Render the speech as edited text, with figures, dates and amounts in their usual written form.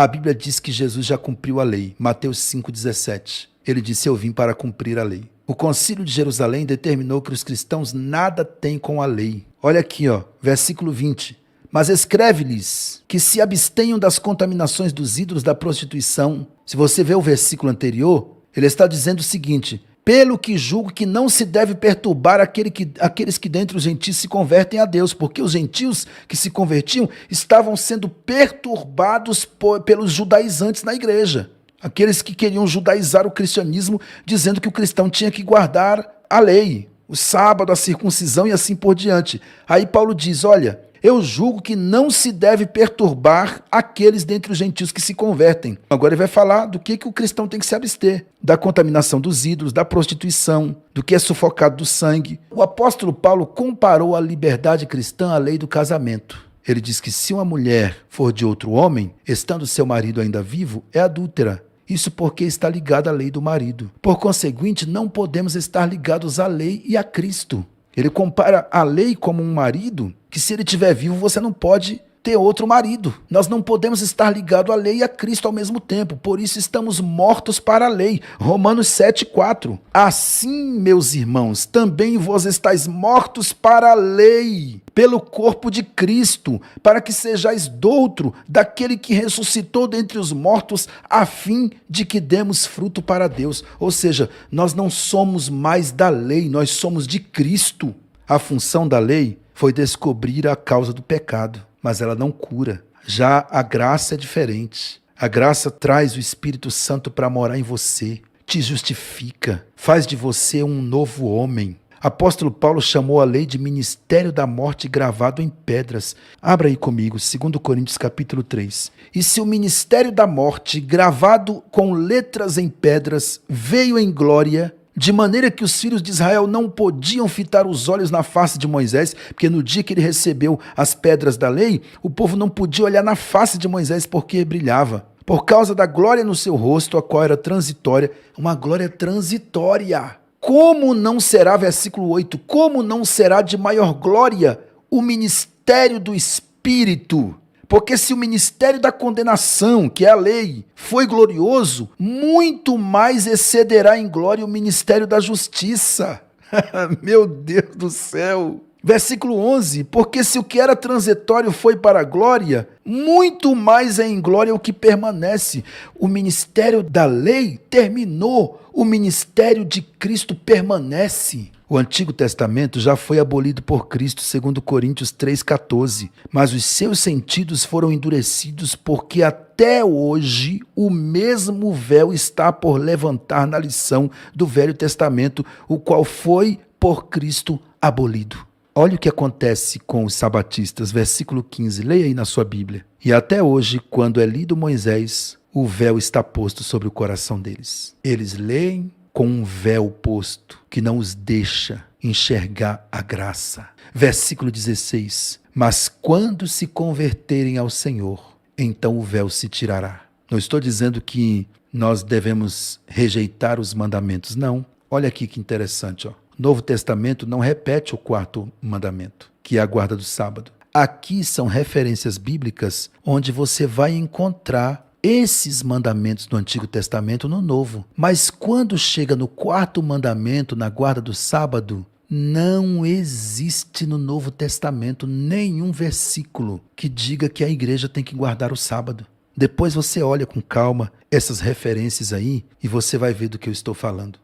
A Bíblia diz que Jesus já cumpriu a lei. Mateus 5,17. Ele disse: eu vim para cumprir a lei. O Concílio de Jerusalém determinou que os cristãos nada têm com a lei. Olha aqui, versículo 20. Mas escreve-lhes que se abstenham das contaminações dos ídolos da prostituição. Se você vê o versículo anterior, ele está dizendo o seguinte: pelo que julgo que não se deve perturbar aqueles que dentre os gentios se convertem a Deus, porque os gentios que se convertiam estavam sendo perturbados pelos judaizantes na igreja. Aqueles que queriam judaizar o cristianismo, dizendo que o cristão tinha que guardar a lei, o sábado, a circuncisão e assim por diante. Aí Paulo diz: olha, eu julgo que não se deve perturbar aqueles dentre os gentios que se convertem. Agora ele vai falar do que o cristão tem que se abster. Da contaminação dos ídolos, da prostituição, do que é sufocado do sangue. O apóstolo Paulo comparou a liberdade cristã à lei do casamento. Ele diz que se uma mulher for de outro homem, estando seu marido ainda vivo, é adúltera. Isso porque está ligada à lei do marido. Por conseguinte, não podemos estar ligados à lei e a Cristo. Ele compara a lei como um marido, que se ele estiver vivo, você não pode ter outro marido. Nós não podemos estar ligados à lei e a Cristo ao mesmo tempo. Por isso estamos mortos para a lei. Romanos 7,4. Assim, meus irmãos, também vós estáis mortos para a lei, pelo corpo de Cristo, para que sejais doutro daquele que ressuscitou dentre os mortos, a fim de que demos fruto para Deus. Ou seja, nós não somos mais da lei, nós somos de Cristo. A função da lei foi descobrir a causa do pecado, mas ela não cura. Já a graça é diferente. A graça traz o Espírito Santo para morar em você, te justifica, faz de você um novo homem. Apóstolo Paulo chamou a lei de ministério da morte gravado em pedras. Abra aí comigo, 2 Coríntios capítulo 3. E se o ministério da morte, gravado com letras em pedras, veio em glória, de maneira que os filhos de Israel não podiam fitar os olhos na face de Moisés, porque no dia que ele recebeu as pedras da lei, o povo não podia olhar na face de Moisés porque brilhava. Por causa da glória no seu rosto, a qual era transitória, uma glória transitória. Como não será, versículo 8, como não será de maior glória o ministério do Espírito? Porque se o ministério da condenação, que é a lei, foi glorioso, muito mais excederá em glória o ministério da justiça. Meu Deus do céu! Versículo 11, porque se o que era transitório foi para a glória, muito mais é em glória o que permanece. O ministério da lei terminou, o ministério de Cristo permanece. O Antigo Testamento já foi abolido por Cristo, segundo Coríntios 3,14, mas os seus sentidos foram endurecidos porque até hoje o mesmo véu está por levantar na lição do Velho Testamento, o qual foi por Cristo abolido. Olha o que acontece com os sabatistas, versículo 15, leia aí na sua Bíblia. E até hoje, quando é lido Moisés, o véu está posto sobre o coração deles. Eles leem com um véu posto, que não os deixa enxergar a graça. Versículo 16, mas quando se converterem ao Senhor, então o véu se tirará. Não estou dizendo que nós devemos rejeitar os mandamentos, não. Olha aqui que interessante, ó. Novo Testamento não repete o 4º mandamento, que é a guarda do sábado. Aqui são referências bíblicas onde você vai encontrar esses mandamentos do Antigo Testamento no Novo. Mas quando chega no 4º mandamento, na guarda do sábado, não existe no Novo Testamento nenhum versículo que diga que a igreja tem que guardar o sábado. Depois você olha com calma essas referências aí e você vai ver do que eu estou falando.